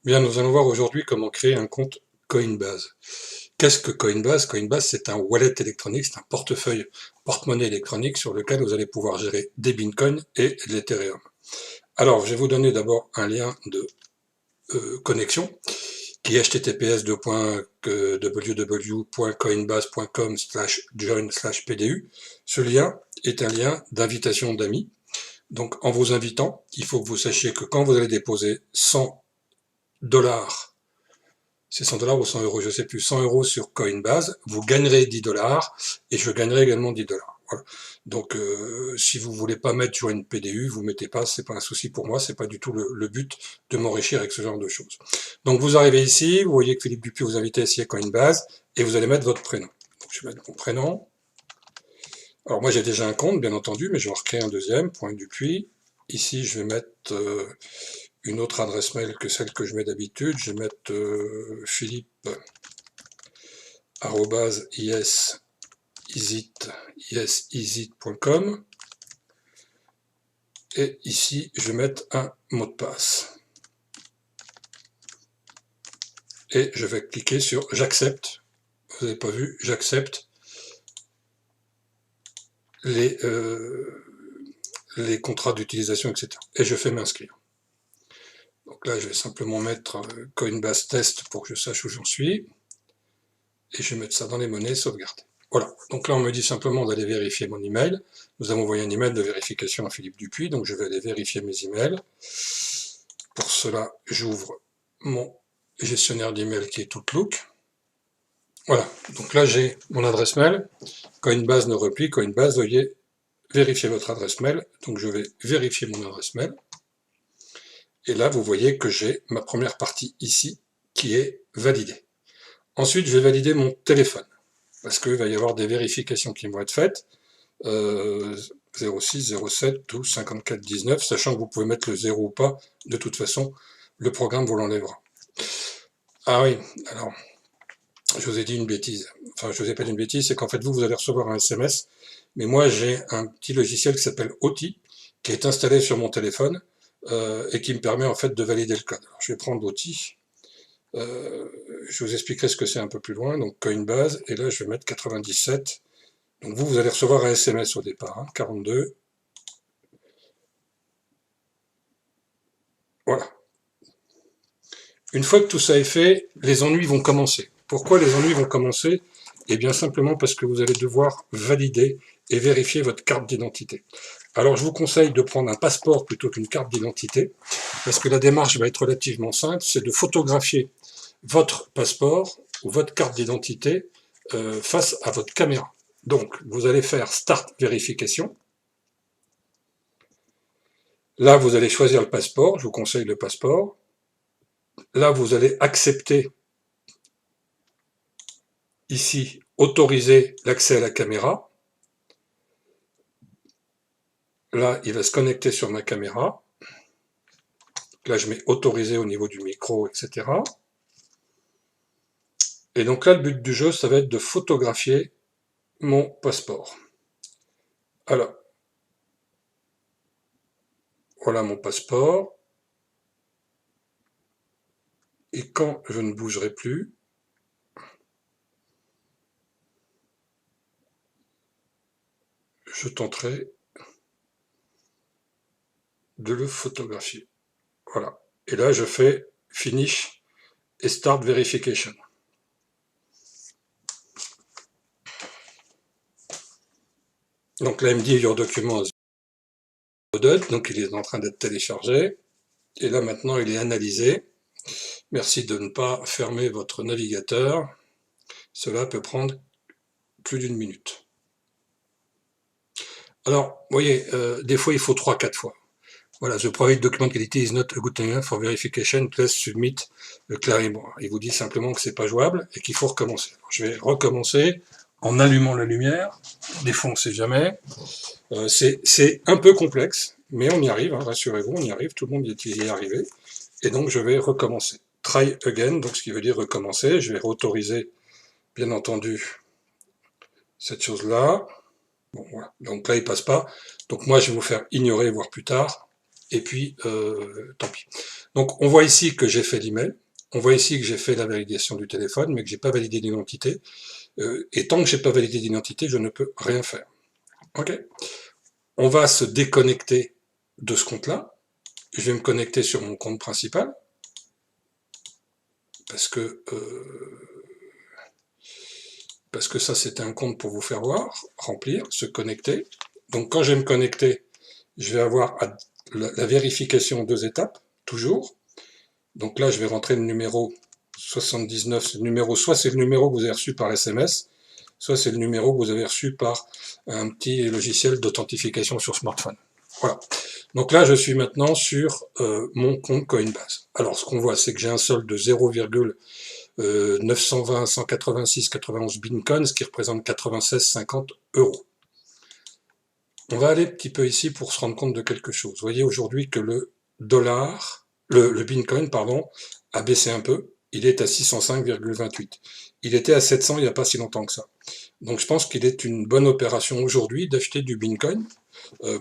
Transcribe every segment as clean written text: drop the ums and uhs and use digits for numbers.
Bien, nous allons voir aujourd'hui comment créer un compte Coinbase. Qu'est-ce que Coinbase? Coinbase, c'est un wallet électronique, c'est un portefeuille, porte-monnaie électronique sur lequel vous allez pouvoir gérer des bitcoins et de l'Ethereum. Alors, je vais vous donner d'abord un lien de connexion qui est https://www.coinbase.com/join/pdu. Ce lien est un lien d'invitation d'amis. Donc, en vous invitant, il faut que vous sachiez que quand vous allez déposer 100 $, c'est 100 $ ou 100 euros, je ne sais plus, 100 euros sur Coinbase, vous gagnerez 10 $ et je gagnerai également 10 $. Voilà. Donc, si vous voulez pas mettre sur une PDU, vous mettez pas, c'est pas un souci pour moi, c'est pas du tout le but de m'enrichir avec ce genre de choses. Donc, vous arrivez ici, vous voyez que Philippe Dupuis vous invite ici à Coinbase et vous allez mettre votre prénom. Donc, je vais mettre mon prénom. Alors, moi, j'ai déjà un compte, bien entendu, mais je vais en recréer un deuxième, point Dupuis. Ici, je vais mettre une autre adresse mail que celle que je mets d'habitude. Je vais mettre philippe@iseasy.com et ici je vais mettre un mot de passe et je vais cliquer sur j'accepte. Vous n'avez pas vu, j'accepte les contrats d'utilisation, etc. Et je fais m'inscrire. Donc là, je vais simplement mettre Coinbase test pour que je sache où j'en suis. Et je vais mettre ça dans les monnaies, sauvegarder. Voilà, donc là on me dit simplement d'aller vérifier mon email. Nous avons envoyé un email de vérification à Philippe Dupuis, donc je vais aller vérifier mes emails. Pour cela, j'ouvre mon gestionnaire d'email qui est Outlook. Voilà, donc là j'ai mon adresse mail. Coinbase ne replie, Coinbase, veuillez vérifier votre adresse mail. Donc je vais vérifier mon adresse mail. Et là vous voyez que j'ai ma première partie ici qui est validée. Ensuite je vais valider mon téléphone, parce qu'il va y avoir des vérifications qui vont être faites. 06, 07, 12, 54, 19, sachant que vous pouvez mettre le 0 ou pas, de toute façon, le programme vous l'enlèvera. Ah oui, alors, je vous ai dit une bêtise. Enfin, je vous ai pas dit une bêtise, c'est qu'en fait, vous allez recevoir un SMS, mais moi, j'ai un petit logiciel qui s'appelle OTI, qui est installé sur mon téléphone, et qui me permet en fait de valider le code. Alors, je vais prendre OTI. Je vous expliquerai ce que c'est un peu plus loin, donc Coinbase, et là, je vais mettre 97. Donc vous allez recevoir un SMS au départ, hein, 42. Voilà. Une fois que tout ça est fait, les ennuis vont commencer. Pourquoi les ennuis vont commencer? Eh bien simplement parce que vous allez devoir valider et vérifier votre carte d'identité. Alors je vous conseille de prendre un passeport plutôt qu'une carte d'identité, parce que la démarche va être relativement simple, c'est de photographier votre passeport ou votre carte d'identité face à votre caméra. Donc vous allez faire Start vérification. Là vous allez choisir le passeport, je vous conseille le passeport. Là vous allez accepter ici, autoriser l'accès à la caméra. Là, il va se connecter sur ma caméra. Là, je mets autoriser au niveau du micro, etc. Et donc là, le but du jeu, ça va être de photographier mon passeport. Alors, voilà mon passeport. Et quand je ne bougerai plus, je tenterai de le photographier. Voilà. Et là, je fais Finish et Start Verification. Donc là, il me dit Your document is loaded, donc il est en train d'être téléchargé. Et là, maintenant, il est analysé. Merci de ne pas fermer votre navigateur. Cela peut prendre plus d'une minute. Alors, vous voyez, des fois, il faut 3-4 fois. Voilà, the private document quality is not a good thing for verification, please submit clarify. Il vous dit simplement que c'est pas jouable et qu'il faut recommencer. Alors, je vais recommencer en allumant la lumière. Des fois, on ne sait jamais. C'est un peu complexe, mais on y arrive, hein, rassurez-vous, on y arrive, tout le monde y est arrivé. Et donc, je vais recommencer. Try again, donc ce qui veut dire recommencer. Je vais autoriser, bien entendu, cette chose-là. Bon, voilà. Donc là, il passe pas. Donc moi, je vais vous faire ignorer, voir plus tard. et puis tant pis. Donc on voit ici que j'ai fait l'email, on voit ici que j'ai fait la validation du téléphone, mais que j'ai pas validé l'identité, et tant que j'ai pas validé l'identité, je ne peux rien faire. Ok. On va se déconnecter de ce compte-là. Je vais me connecter sur mon compte principal, parce que ça c'était un compte pour vous faire voir, remplir, se connecter. Donc quand je vais me connecter, je vais avoir la vérification 2 étapes, toujours. Donc là je vais rentrer le numéro 79, c'est le numéro, soit c'est le numéro que vous avez reçu par SMS, soit c'est le numéro que vous avez reçu par un petit logiciel d'authentification sur smartphone. Voilà. Donc là, je suis maintenant sur mon compte Coinbase. Alors, ce qu'on voit, c'est que j'ai un solde de 0,920 186 91 Bitcoin, ce qui représente 96,50 €. On va aller un petit peu ici pour se rendre compte de quelque chose. Vous voyez aujourd'hui que le Bitcoin, pardon, a baissé un peu. Il est à 605,28. Il était à 700 il n'y a pas si longtemps que ça. Donc je pense qu'il est une bonne opération aujourd'hui d'acheter du Bitcoin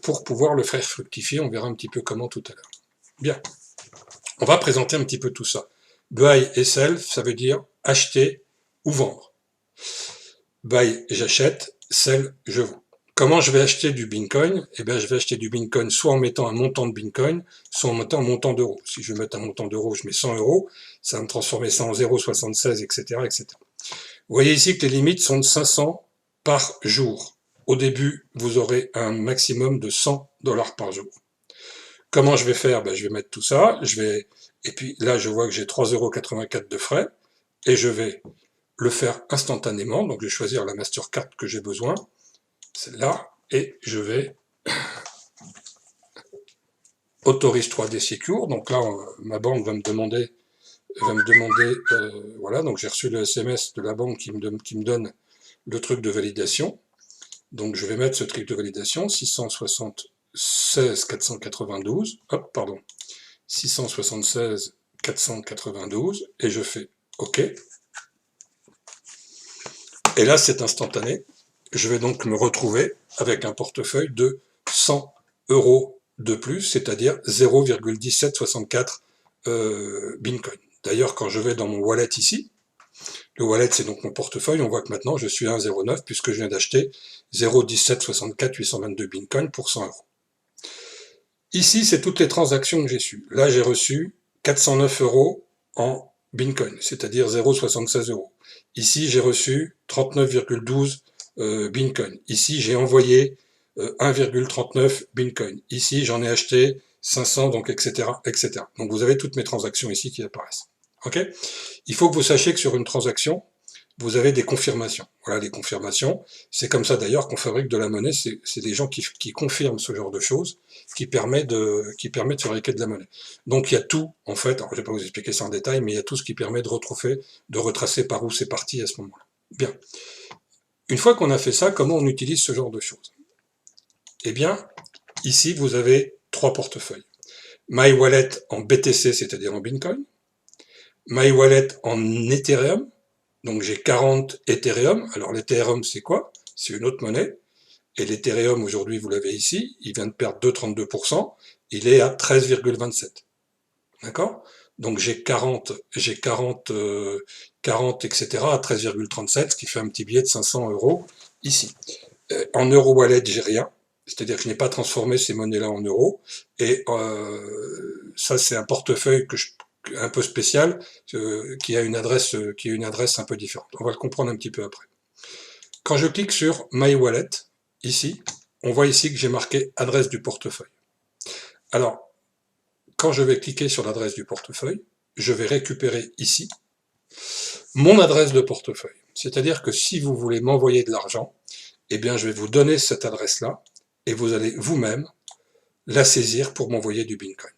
pour pouvoir le faire fructifier. On verra un petit peu comment tout à l'heure. Bien, on va présenter un petit peu tout ça. Buy et sell, ça veut dire acheter ou vendre. Buy, j'achète, sell, je vends. Comment je vais acheter du Bitcoin? Eh bien, je vais acheter du Bitcoin soit en mettant un montant de Bitcoin, soit en mettant un montant d'euros. Si je veux mettre un montant d'euros, je mets 100 €, ça va me transformer ça en 0,76, etc., etc. Vous voyez ici que les limites sont de 500 par jour. Au début, vous aurez un maximum de 100 $ par jour. Comment je vais faire? Ben, je vais mettre tout ça, et puis là, je vois que j'ai 3,84 € de frais, et je vais le faire instantanément. Donc, je vais choisir la Mastercard que j'ai besoin, celle-là, et je vais autorise 3D Secure. Donc là, ma banque va me demander, voilà, donc j'ai reçu le SMS de la banque qui me donne le truc de validation. Donc je vais mettre ce truc de validation, 676 492, hop, pardon, 676 492, et je fais OK. Et là, c'est instantané. Je vais donc me retrouver avec un portefeuille de 100 € de plus, c'est-à-dire 0,1764 Bitcoin. D'ailleurs, quand je vais dans mon wallet ici, le wallet, c'est donc mon portefeuille, on voit que maintenant, je suis à 1,09 puisque je viens d'acheter 0,1764 822 Bitcoin pour 100 €. Ici, c'est toutes les transactions que j'ai reçues. Là, j'ai reçu 409 € en Bitcoin, c'est-à-dire 0,76 €. Ici, j'ai reçu 39,12 Bitcoin. Ici, j'ai envoyé 1,39 Bitcoin. Ici, j'en ai acheté 500, donc etc., etc. Donc, vous avez toutes mes transactions ici qui apparaissent. Ok? Il faut que vous sachiez que sur une transaction, vous avez des confirmations. Voilà, les confirmations. C'est comme ça d'ailleurs qu'on fabrique de la monnaie. C'est des gens qui confirment ce genre de choses, qui permet de fabriquer de la monnaie. Donc il y a tout, en fait, alors je ne vais pas vous expliquer ça en détail, mais il y a tout ce qui permet de retracer par où c'est parti à ce moment-là. Bien. Une fois qu'on a fait ça, comment on utilise ce genre de choses? Eh bien, ici, vous avez 3 portefeuilles. My Wallet en BTC, c'est-à-dire en Bitcoin. My Wallet en Ethereum. Donc j'ai 40 Ethereum. Alors l'Ethereum, c'est quoi? C'est une autre monnaie. Et l'Ethereum, aujourd'hui, vous l'avez ici, il vient de perdre 2,32%. Il est à 13,27. D'accord? Donc j'ai 40, etc. à 13,37, ce qui fait un petit billet de 500 € ici. En Euro Wallet, j'ai rien. C'est-à-dire que je n'ai pas transformé ces monnaies-là en euros. Et ça, c'est un portefeuille un peu spécial qui a une adresse un peu différente. On va le comprendre un petit peu après. Quand je clique sur My Wallet, ici, on voit ici que j'ai marqué adresse du portefeuille. Alors, quand je vais cliquer sur l'adresse du portefeuille, je vais récupérer ici mon adresse de portefeuille. C'est-à-dire que si vous voulez m'envoyer de l'argent, eh bien, je vais vous donner cette adresse-là et vous allez vous-même la saisir pour m'envoyer du Bitcoin.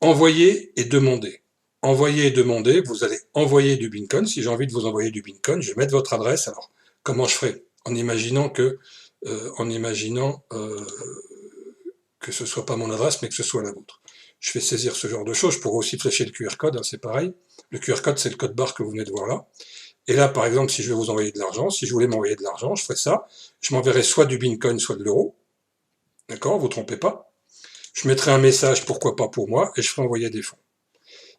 Envoyer et demander. Envoyer et demander, vous allez envoyer du Bitcoin. Si j'ai envie de vous envoyer du Bitcoin, je vais mettre votre adresse. Alors, comment je ferai? En imaginant que ce ne soit pas mon adresse, mais que ce soit la vôtre. Je fais saisir ce genre de choses. Je pourrais aussi flécher le QR code, hein, c'est pareil. Le QR code, c'est le code barre que vous venez de voir là. Et là, par exemple, si je vais vous envoyer de l'argent, si je voulais m'envoyer de l'argent, je ferais ça. Je m'enverrais soit du Bitcoin, soit de l'euro. D'accord, vous ne trompez pas. Je mettrai un message, pourquoi pas pour moi, et je ferai envoyer des fonds.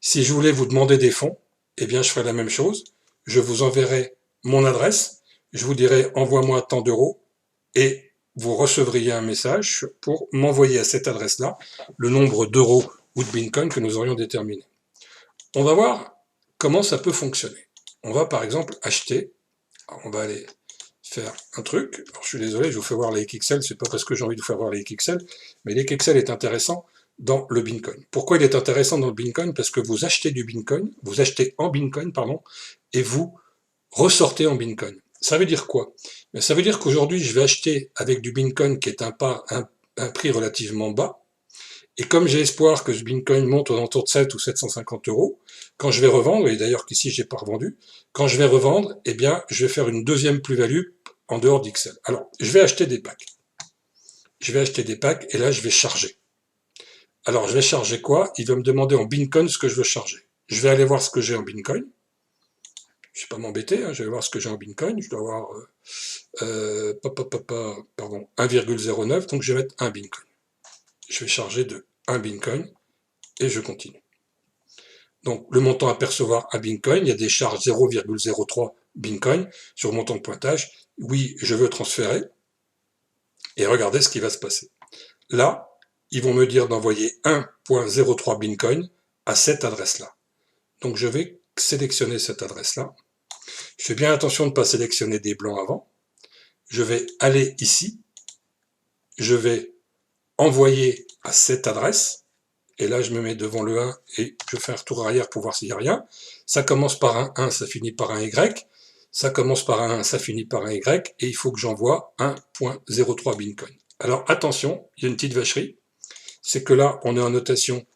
Si je voulais vous demander des fonds, eh bien je ferai la même chose. Je vous enverrai mon adresse, je vous dirai envoie-moi tant d'euros, et vous recevriez un message pour m'envoyer à cette adresse-là le nombre d'euros ou de Bitcoin que nous aurions déterminé. On va voir comment ça peut fonctionner. On va par exemple acheter, alors on va aller faire un truc, alors, je suis désolé, je vous fais voir les XXL, c'est pas parce que j'ai envie de vous faire voir les XXL, mais les XXL est intéressant dans le Bitcoin. Pourquoi il est intéressant dans le Bitcoin? Parce que vous achetez du Bitcoin, vous achetez en Bitcoin, pardon, et vous ressortez en Bitcoin. Ça veut dire quoi? Ça veut dire qu'aujourd'hui, je vais acheter avec du Bitcoin qui est un prix relativement bas, et comme j'ai espoir que ce Bitcoin monte aux alentours de 7 ou 750 euros, quand je vais revendre, et d'ailleurs qu'ici j'ai pas revendu, quand je vais revendre, eh bien, je vais faire une deuxième plus-value en dehors d'XL. Alors, je vais acheter des packs. Je vais acheter des packs et là, je vais charger. Alors, je vais charger quoi? Il va me demander en Bitcoin ce que je veux charger. Je vais aller voir ce que j'ai en Bitcoin. Je ne vais pas m'embêter, hein, je vais voir ce que j'ai en Bitcoin. Je dois avoir pardon, 1,09, donc je vais mettre 1 Bitcoin. Je vais charger de 1 Bitcoin et je continue. Donc le montant à percevoir à Bitcoin, il y a des charges 0,03 Bitcoin sur le montant de pointage. Oui, je veux transférer. Et regardez ce qui va se passer. Là, ils vont me dire d'envoyer 1,03 Bitcoin à cette adresse-là. Donc je vais sélectionner cette adresse-là. Je fais bien attention de ne pas sélectionner des blancs avant. Je vais aller ici. Je vais envoyer à cette adresse. Et là, je me mets devant le 1 et je fais un retour arrière pour voir s'il n'y a rien. Ça commence par un 1, ça finit par un Y. Ça commence par un 1, ça finit par un Y. Et il faut que j'envoie 1,03 Bitcoin. Alors attention, il y a une petite vacherie. C'est que là, on est en notation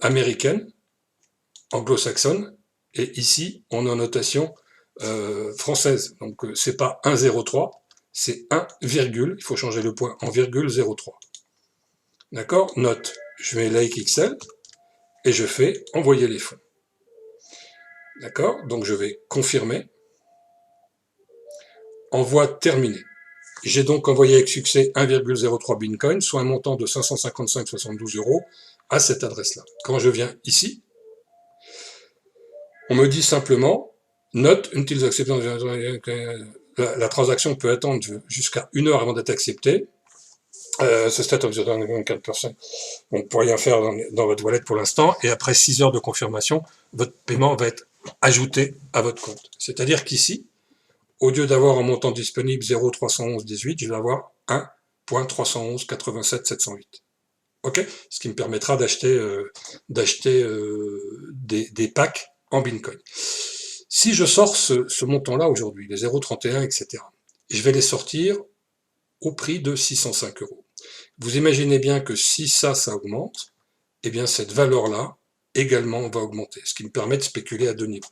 américaine, anglo-saxonne. Et ici, on est en notation française. Donc c'est pas 1,03, c'est 1, il faut changer le point en virgule 03. D'accord? Note, je mets like XL et je fais envoyer les fonds. D'accord? Donc je vais confirmer. Envoi terminé. J'ai donc envoyé avec succès 1,03 Bitcoin, soit un montant de 555,72 euros à cette adresse-là. Quand je viens ici, on me dit simplement, note, until acceptance, la transaction peut attendre jusqu'à 1 heure avant d'être acceptée. Ce state of the 24%. On ne peut rien faire dans votre wallet pour l'instant, et après 6 heures de confirmation, votre paiement va être ajouté à votre compte. C'est-à-dire qu'ici, au lieu d'avoir un montant disponible 0,311,18, je vais avoir 1,311,87,708. Ok, ce qui me permettra d'acheter des packs en Bitcoin. Si je sors ce montant-là aujourd'hui, les 0,31, etc., je vais les sortir au prix de 605 euros. Vous imaginez bien que si ça augmente, eh bien cette valeur-là également va augmenter, ce qui me permet de spéculer à deux niveaux.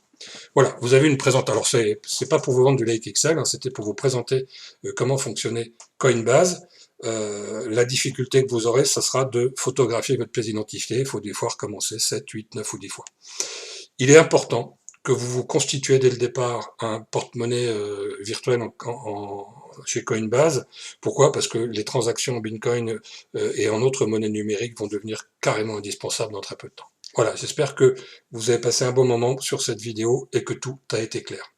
Voilà, vous avez une présentation. Alors c'est pas pour vous vendre du Lake Excel, hein, c'était pour vous présenter comment fonctionnait Coinbase. La difficulté que vous aurez, ça sera de photographier votre pièce d'identité. Il faut des fois recommencer 7, 8, 9 ou 10 fois. Il est important que vous vous constituez dès le départ un porte-monnaie virtuel chez Coinbase. Pourquoi? Parce que les transactions en Bitcoin et en autres monnaies numériques vont devenir carrément indispensables dans très peu de temps. Voilà, j'espère que vous avez passé un bon moment sur cette vidéo et que tout a été clair.